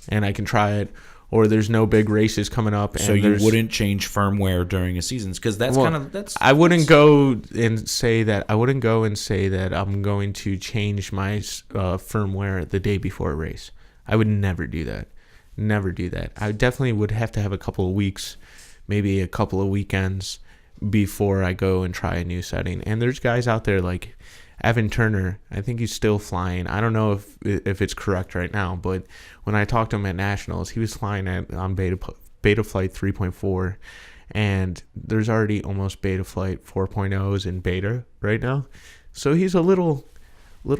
and I can try it, or there's no big races coming up.
So you wouldn't change firmware during a season, because
I wouldn't go and say that I'm going to change my firmware the day before a race. I would never do that. Never do that. I definitely would have to have a couple of weeks, maybe a couple of weekends before I go and try a new setting. And there's guys out there like Evan Turner. I think he's still flying. I don't know if it's correct right now, but when I talked to him at Nationals, he was flying on Betaflight 3.4, and there's already almost Betaflight 4.0s in beta right now. So he's a little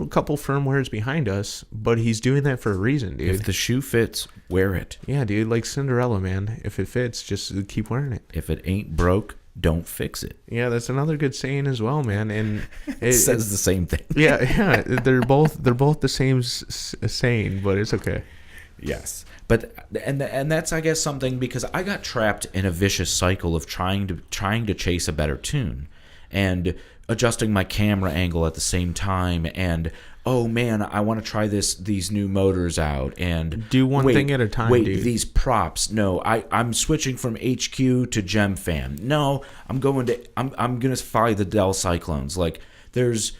couple firmwares behind us, but he's doing that for a reason, dude.
If the shoe fits, wear it.
Yeah, dude, like Cinderella, man. If it fits, just keep wearing it.
If it ain't broke, don't fix it.
Yeah, that's another good saying as well, man. And
it says the same thing.
Yeah, they're both the same saying, but it's okay.
Yes, but and that's, I guess, something, because I got trapped in a vicious cycle of trying to chase a better tune. And adjusting my camera angle at the same time, and oh man, I want to try these new motors out, and
Do one thing at a time,
wait,
dude.
these props. No, I'm switching from HQ to GemFam. No, I'm gonna fly the Dell Cyclones. Like, there's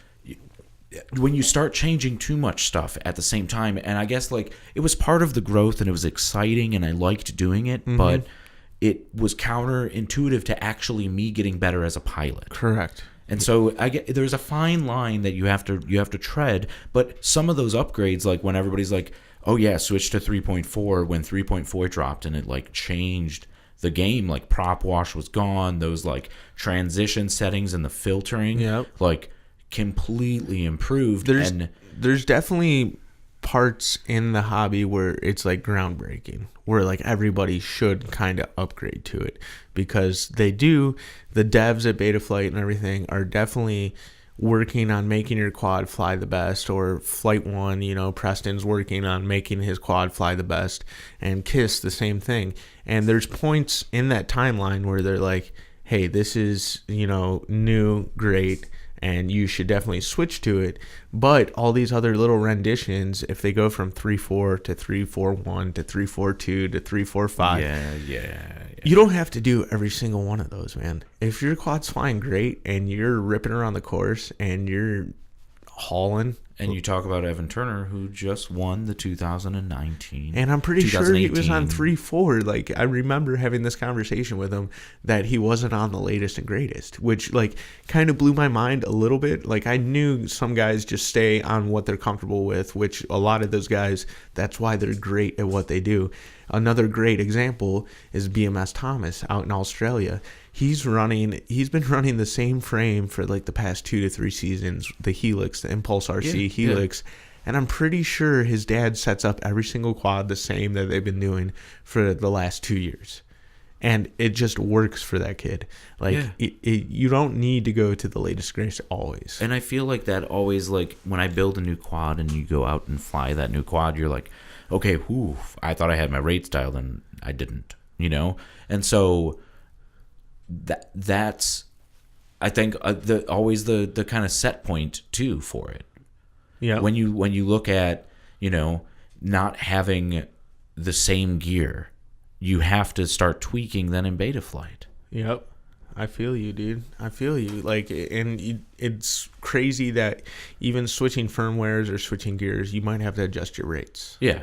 when you start changing too much stuff at the same time, and I guess like it was part of the growth and it was exciting and I liked doing it, but it was counterintuitive to actually me getting better as a pilot.
Correct.
And so there's a fine line that you have to tread, but some of those upgrades, like when everybody's like, oh yeah, switch to 3.4 when 3.4 dropped and it like changed the game, like prop wash was gone, those like transition settings and the filtering, like completely improved.
There's definitely parts in the hobby where it's like groundbreaking, where like everybody should kind of upgrade to it, because the devs at Betaflight and everything are definitely working on making your quad fly the best, or Flight One, Preston's working on making his quad fly the best, and KISS the same thing. And there's points in that timeline where they're like, hey, this is, new, great, and you should definitely switch to it. But all these other little renditions, if they go from 3.4 to 3.4.1 to 3.4.2 to 3.4.5, you don't have to do every single one of those, man. If your quad's flying great and you're ripping around the course and you're hauling.
And you talk about Evan Turner, who just won the 2019.
And I'm pretty sure he was on 3.4. Like, I remember having this conversation with him that he wasn't on the latest and greatest, which, like, kind of blew my mind a little bit. Like, I knew some guys just stay on what they're comfortable with, which a lot of those guys, that's why they're great at what they do. Another great example is BMS Thomas out in Australia. He's been running the same frame for like the past 2 to 3 seasons, the Helix, the Impulse RC Helix. And I'm pretty sure his dad sets up every single quad the same that they've been doing for the last 2 years. And it just works for that kid. Like, you don't need to go to the latest greatest always.
And I feel like that always, like, when I build a new quad and you go out and fly that new quad, you're like, okay, I thought I had my rates dialed and I didn't, And so that's, I think, always the kind of set point too for it. Yeah. When you look at, not having the same gear, you have to start tweaking then in Betaflight.
Yep. I feel you, dude. I feel you. Like, and it's crazy that even switching firmwares or switching gears, you might have to adjust your rates.
Yeah.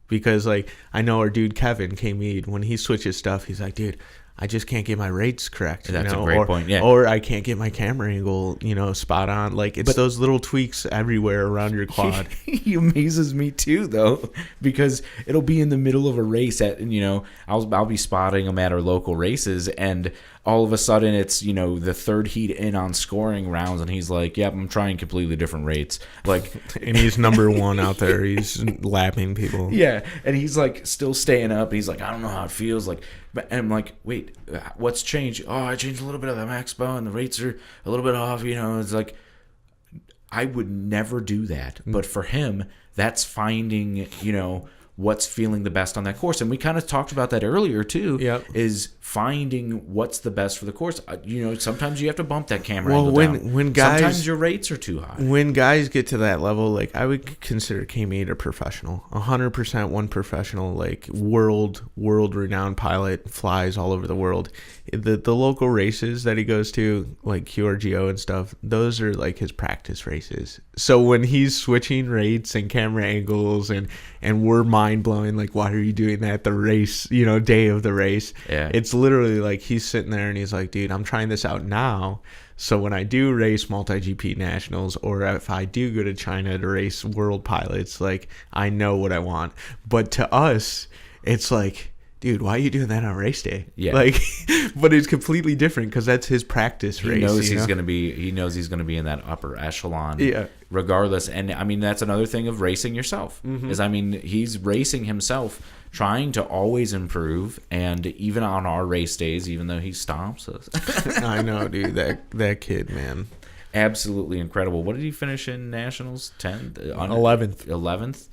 Because, like, I know our dude Kevin K. Mead, when he switches stuff, he's like, dude, I just can't get my rates correct.
That's a great point, yeah.
Or I can't get my camera angle, spot on. Like, it's those little tweaks everywhere around your quad.
He amazes me too, though, because it'll be in the middle of a race I'll be spotting them at our local races, and all of a sudden it's, the third heat in on scoring rounds, and he's like, yep, I'm trying completely different rates. Like,
and he's number one out there. He's lapping people.
Yeah, and he's like still staying up, and he's like, I don't know how it feels like. And I'm like, wait, what's changed? Oh, I changed a little bit of the max bow, and the rates are a little bit off. It's like, I would never do that. But for him, that's finding, what's feeling the best on that course. And we kind of talked about that earlier too.
Yep.
Is finding what's the best for the course. Sometimes you have to bump that camera angle down.
When guys,
sometimes your rates are too high.
When guys get to that level, like, I would consider K-Mead a professional, 100% one professional, like world renowned pilot, flies all over the world. The local races that he goes to, like QRGO and stuff, those are like his practice races. So when he's switching rates and camera angles and we're mind blowing, like, why are you doing that the race, day of the race?
Yeah.
It's literally like he's sitting there and he's like, dude, I'm trying this out now. So when I do race multi-GP nationals, or if I do go to China to race world pilots, like, I know what I want. But to us, it's like, dude, why are you doing that on race day?
Yeah.
Like, but it's completely different because that's his practice race.
He knows he's going to be in that upper echelon.
Yeah.
Regardless. And I mean, that's another thing of racing yourself. Mm-hmm. He's racing himself, trying to always improve. And even on our race days, even though he stomps us.
I know, dude. That kid, man.
Absolutely incredible. What did he finish in nationals? 10th?
11th.
11th?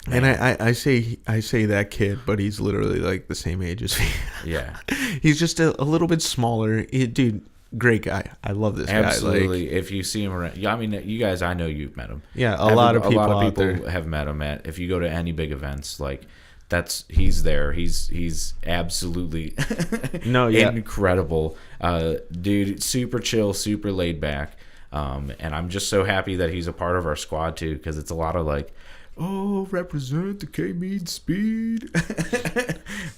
Man. And I say that kid, but he's literally like the same age as me.
Yeah.
He's just a little bit smaller. Dude, great guy. I love this guy.
Absolutely. If you see him around, yeah, I mean, you guys, I know you've met him.
Yeah, a lot of people out there
have met him at. If you go to any big events, like he's there. He's absolutely incredible, dude. Super chill, super laid back. And I'm just so happy that he's a part of our squad too, because it's a lot of like, oh, represent the K-Mead speed.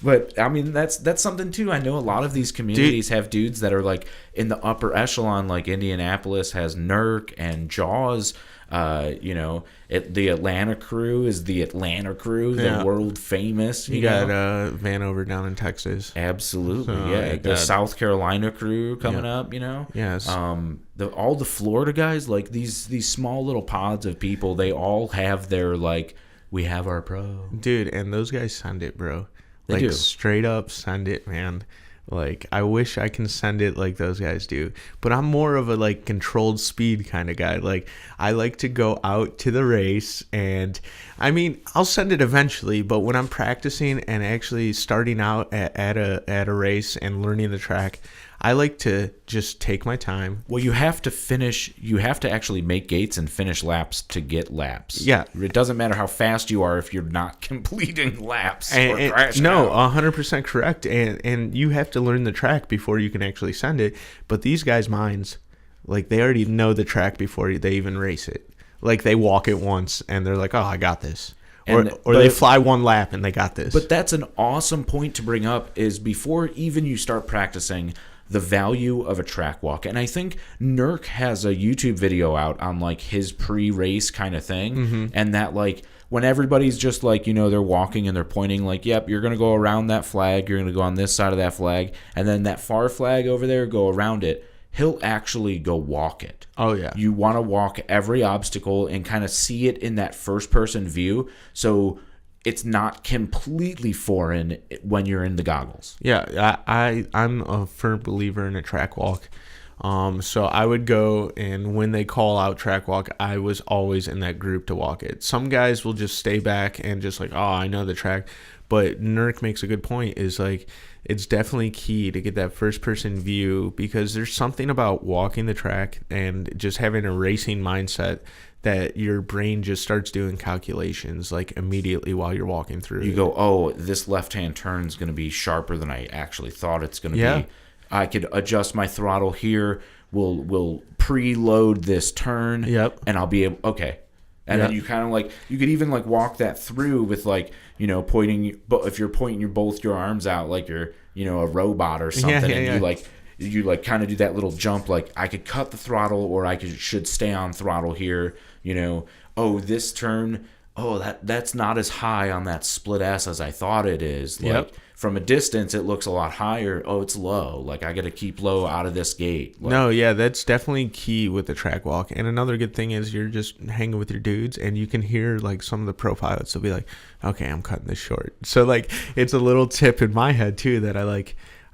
But I mean, that's something too. I know a lot of these communities have dudes that are like in the upper echelon, like Indianapolis has Nurk and Jaws. The Atlanta crew is the Atlanta crew, the world famous.
You got Vanover down in Texas.
Absolutely, yeah. The South Carolina crew coming up,
Yes.
All the Florida guys, like these small little pods of people, they all have their like, we have our pro.
Dude, and those guys send it, bro.
They
like
do.
Straight up send it, man. Like, I wish I can send it like those guys do, but I'm more of a like controlled speed kind of guy. Like, I like to go out to the race, and I mean, I'll send it eventually, but when I'm practicing and actually starting out at a race and learning the track, I like to just take my time.
Well, you have to actually make gates and finish laps to get laps.
Yeah.
It doesn't matter how fast you are if you're not completing laps or crashing
no,
out.
100% correct. And you have to learn the track before you can actually send it. But these guys' minds, like, they already know the track before they even race it. Like, they walk it once and they're like, oh, I got this. Or they fly one lap and they got this.
But that's an awesome point to bring up, is before even you start practicing, the value of a track walk. And I think Nurk has a YouTube video out on like his pre-race kind of thing. And that like when everybody's just like, they're walking and they're pointing like, yep, you're going to go around that flag, you're going to go on this side of that flag, and then that far flag over there, go around it. He'll actually go walk it.
Oh, yeah.
You want to walk every obstacle and kind of see it in that first person view, so it's not completely foreign when you're in the goggles.
Yeah, I'm a firm believer in a track walk. So I would go, and when they call out track walk, I was always in that group to walk it. Some guys will just stay back and just like, oh, I know the track. But Nurk makes a good point, is like, it's definitely key to get that first person view, because there's something about walking the track and just having a racing mindset that your brain just starts doing calculations like immediately while you're walking through.
You go, oh, this left-hand turn is going to be sharper than I actually thought it's going to be. I could adjust my throttle here. We'll preload this turn.
Yep.
And I'll be able, okay. And then you kind of like, you could even like walk that through with like, pointing, but if you're pointing both your arms out like you're, a robot or something, you like kind of do that little jump, like I could cut the throttle or should stay on throttle here, oh, this turn, oh, that's not as high on that split S as I thought it is. Like from a distance, it looks a lot higher. Oh, it's low. Like I got to keep low out of this gate. Like,
no, yeah, that's definitely key with the track walk. And another good thing is you're just hanging with your dudes, and you can hear like some of the pro pilots will be like, okay, I'm cutting this short. So like it's a little tip in my head too that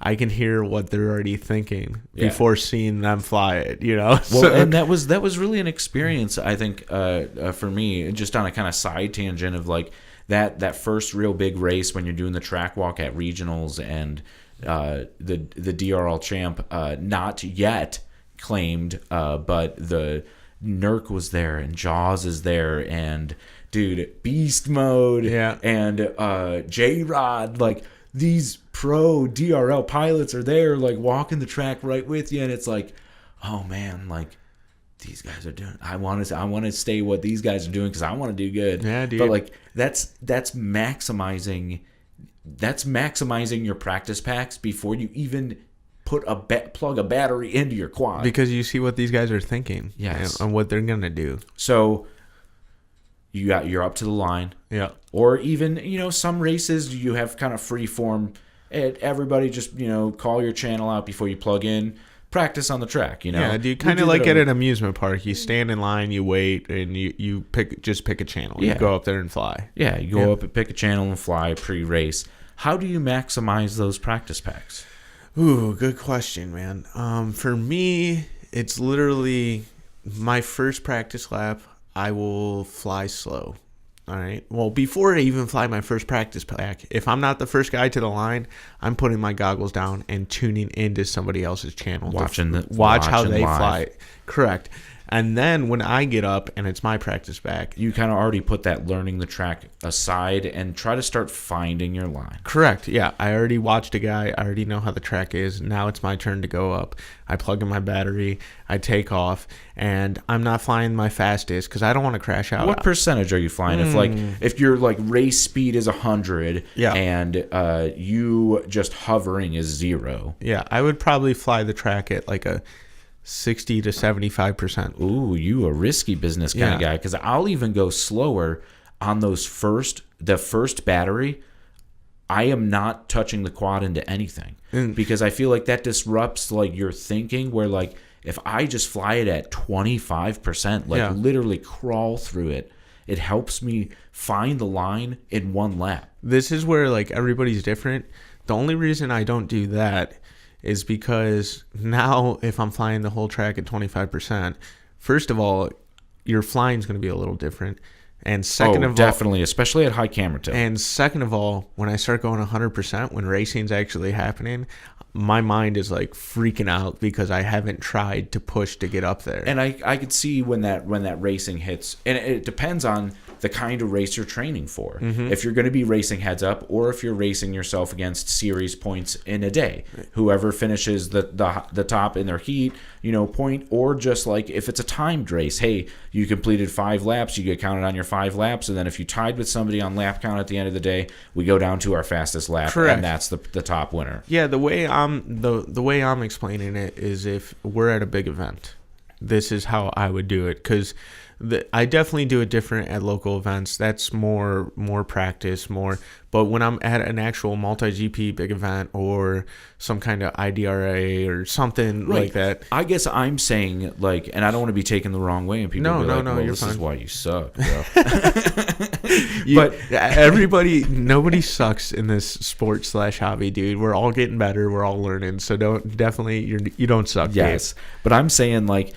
I can hear what they're already thinking before seeing them fly it,
Well,
so,
and that was really an experience, I think, for me, just on a kind of side tangent of like that first real big race when you're doing the track walk at regionals, and the DRL champ, not yet claimed, but the Nurk was there and Jaws is there and dude, beast mode, and J-Rod, like these pro DRL pilots are there, like walking the track right with you, and it's like, oh man, like these guys are doing. I want to stay what these guys are doing because I want to do good.
Yeah, dude.
But like that's maximizing your practice packs before you even put plug a battery into your quad,
because you see what these guys are thinking, and what they're gonna do.
So you're up to the line, or even some races you have kind of free form. Everybody just call your channel out before you plug in. Practice on the track,
Yeah, do you kind of like at an amusement park? You stand in line, you wait, and you pick a channel. You go up there and fly.
Yeah, you go up and pick a channel and fly pre-race. How do you maximize those practice packs?
Ooh, good question, man. For me, it's literally my first practice lap. I will fly slow. All right. Well, before I even fly my first practice pack, if I'm not the first guy to the line, I'm putting my goggles down and tuning into somebody else's channel.
Watch
how they
live.
fly. Correct. And then when I get up and it's my practice back.
You kind of already put that learning the track aside and try to start finding your line.
Correct. Yeah. I already watched a guy. I already know how the track is. Now it's my turn to go up. I plug in my battery. I take off. And I'm not flying my fastest because I don't want to crash out.
What percentage are you flying? If your like race speed is 100
Yeah.
and you just hovering is 0.
Yeah. I would probably fly the track at like a 60 to 75%.
Ooh, you a risky business kind of guy, because I'll even go slower on the first battery. I am not touching the quad into anything because I feel like that disrupts like your thinking, where like if I just fly it at 25%, like literally crawl through it, it helps me find the line in one lap.
This is where like everybody's different. The only reason I don't do that is because now if I'm flying the whole track at 25%, first of all, your flying is going to be a little different. And second of all,
definitely, especially at high camera tilt.
And second of all, when I start going 100%, when racing's actually happening, my mind is like freaking out because I haven't tried to push to get up there.
And I could see when that racing hits, and it depends on the kind of race you're training for. If you're going to be racing heads up, or if you're racing yourself against series points in a day, whoever finishes the top in their heat, point, or just like if it's a timed race, hey, you completed 5 laps, you get counted on your 5 laps, and then if you tied with somebody on lap count at the end of the day, we go down to our fastest lap. Correct. And that's the top winner.
Yeah, the way I'm explaining it is if we're at a big event, this is how I would do it, because I definitely do it different at local events. That's more practice, more. But when I'm at an actual multi-GP big event or some kind of IDRA or something like that.
I guess I'm saying, like, and I don't want to be taken the wrong way, and people be like, well,
you're
this
fine.
is why you suck, bro.
But nobody sucks in this sports / hobby, dude. We're all getting better. We're all learning. So you don't suck.
Yes, Dave. But I'm saying like,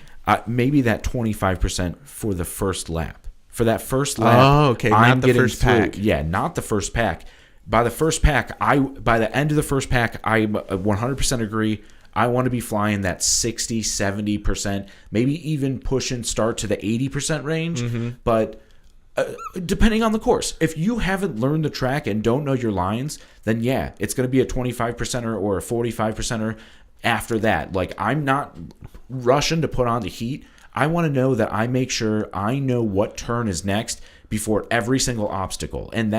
maybe that 25% for the first lap. For that first lap,
oh, okay, not the first pack.
Yeah, not the first pack. By the first pack, by the end of the first pack, I 100% agree. I want to be flying that 60, 70%, maybe even push and start to the 80% range. But depending on the course, if you haven't learned the track and don't know your lines, then yeah, it's going to be a 25%er or a 45%er after that. Like, I'm not rushing to put on the heat. I want to know that I make sure I know what turn is next before every single obstacle. And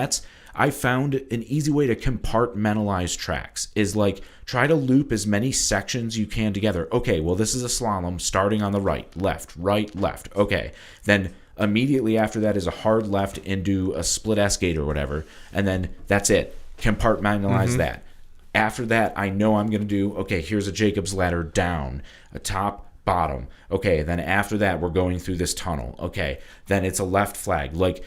I found an easy way to compartmentalize tracks is like try to loop as many sections you can together. Okay, well, this is a slalom starting on the right, left. Okay, then immediately after that is a hard left into a split S gate or whatever. And then that's it. Compartmentalize that. After that, I know I'm going to do, okay, here's a Jacob's ladder down, a top, bottom. Okay, then after that, we're going through this tunnel. Okay, then it's a left flag. Like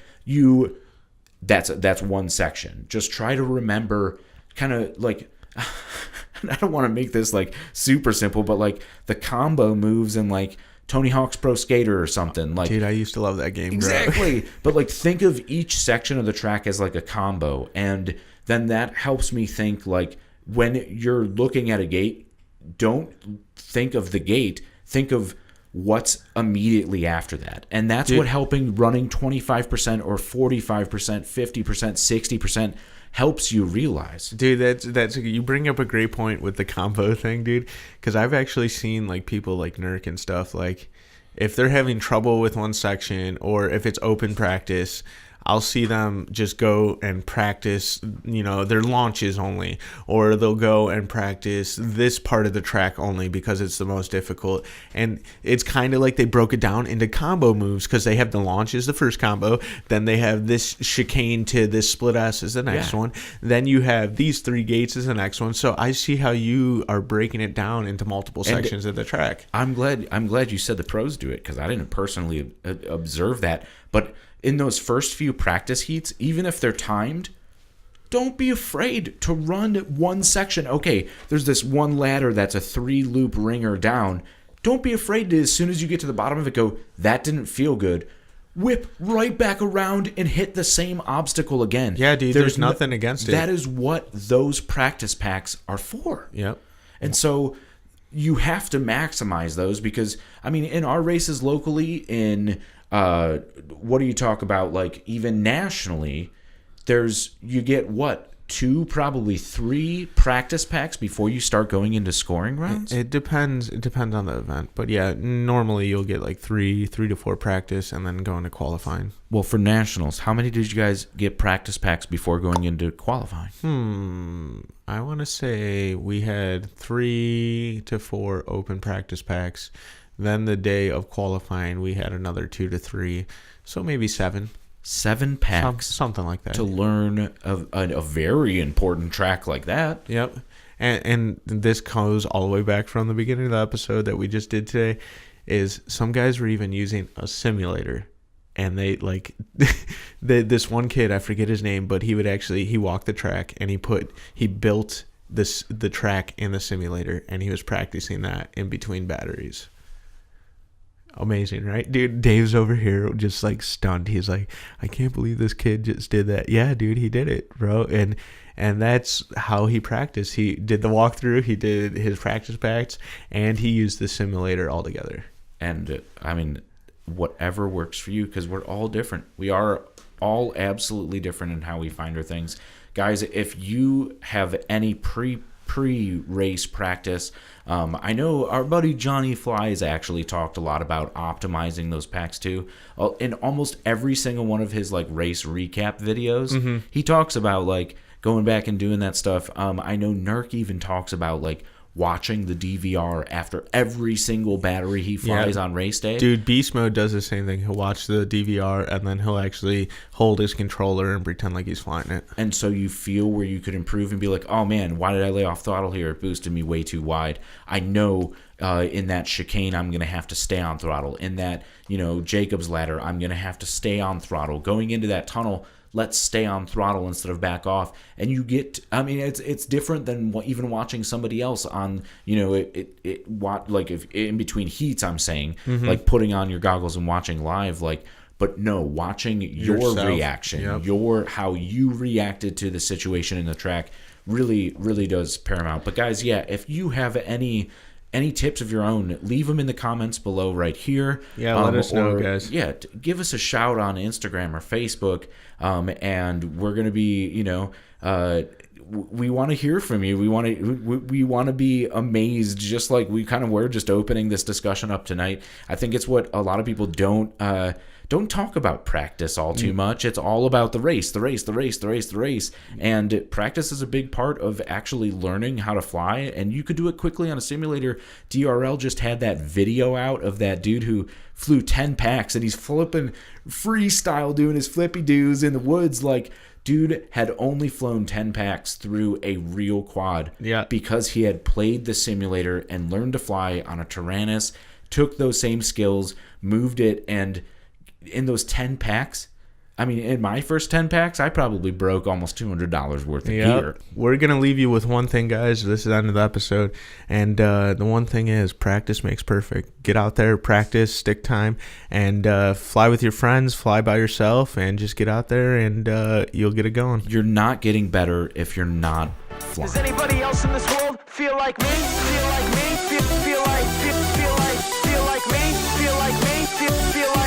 that's one section. Just try to remember kind of like, I don't want to make this like super simple, but like the combo moves in like Tony Hawk's Pro Skater or something. Like,
dude, I used to love that game.
Exactly. But like think of each section of the track as like a combo, and then that helps me think like, when you're looking at a gate, don't think of the gate. Think of what's immediately after that. And that's what helping running 25% or 45%, 50%, 60% helps you realize.
Dude, that's you bring up a great point with the combo thing, dude. Because I've actually seen like people like Nurk and stuff, like if they're having trouble with one section or if it's open practice, I'll see them just go and practice, their launches only, or they'll go and practice this part of the track only because it's the most difficult. And it's kind of like they broke it down into combo moves because they have the launch is the first combo, then they have this chicane to this split S is the next one, then you have these 3 gates is the next one. So I see how you are breaking it down into multiple sections of the track.
I'm glad you said the pros do it, because I didn't personally observe that, but in those first few practice heats, even if they're timed, don't be afraid to run one section. Okay, there's this one ladder that's a 3-loop ringer down. Don't be afraid to, as soon as you get to the bottom of it, go, that didn't feel good. whip right back around and hit the same obstacle again.
Yeah, dude, there's nothing against it.
That is what those practice packs are for.
Yep.
And so you have to maximize those because, I mean, in our races locally, in what do you talk about, like even nationally, you get what? 2, probably 3 practice packs before you start going into scoring rounds?
It depends. It depends on the event. But yeah, normally you'll get like 3 to 4 practice and then go into qualifying.
Well, for nationals, how many did you guys get practice packs before going into qualifying?
I want to say we had 3 to 4 open practice packs. Then the day of qualifying, we had another 2 to 3. So maybe 7.
7 packs.
Something like that.
To learn a very important track like that.
Yep. And this goes all the way back from the beginning of the episode that we just did today, is some guys were even using a simulator. And they like this one kid, I forget his name, but he walked the track and he built the track in the simulator, and he was practicing that in between batteries. Amazing, right? Dude, Dave's over here just like stunned. He's like, I can't believe this kid just did that. Yeah, dude, he did it, bro. And that's how he practiced. He did the walkthrough, he did his practice packs, and he used the simulator all together.
And I mean, whatever works for you, because we're all different. We are all absolutely different in how we find our things. Guys, if you have any pre-race practice, I know our buddy Johnny Flies actually talked a lot about optimizing those packs too. In almost every single one of his like race recap videos, he talks about like going back and doing that stuff. I know Nurk even talks about like watching the DVR after every single battery he flies on race day.
Dude, Beast Mode does the same thing. He'll watch the DVR and then he'll actually hold his controller and pretend like he's flying it.
And so you feel where you could improve and be like, oh man, why did I lay off throttle here? It boosted me way too wide. I know in that chicane I'm going to have to stay on throttle. In that, Jacob's ladder, I'm going to have to stay on throttle. Going into that tunnel, let's stay on throttle instead of back off. And you get, I mean, it's different than even watching somebody else on, like if in between heats, I'm saying, like putting on your goggles and watching live, like, but no, watching your
yourself.
Reaction, how you reacted to the situation in the track really, really does paramount. But guys, yeah, if you have any tips of your own, leave them in the comments below right here.
Yeah, let us know, guys.
Yeah, give us a shout on Instagram or Facebook, and we're gonna be, we want to hear from you. We want to be amazed, just like we kind of were just opening this discussion up tonight. I think it's what a lot of people don't talk about practice all too much. It's all about the race. And practice is a big part of actually learning how to fly, and you could do it quickly on a simulator. DRL just had that video out of that dude who flew 10 packs, and he's flipping freestyle, doing his flippy doos in the woods. Like, dude had only flown 10 packs through a real quad because he had played the simulator and learned to fly on a Tyrannus, took those same skills, moved it, and in those 10 packs, I mean, in my first 10 packs, I probably broke almost $200 worth of gear.
We're going to leave you with one thing, guys. This is the end of the episode. And the one thing is practice makes perfect. Get out there, practice, stick time, and fly with your friends, fly by yourself, and just get out there and you'll get it going.
You're not getting better if you're not flying.
Does anybody else in this world feel like me? Feel like me? Feel like me? Feel like me? Feel like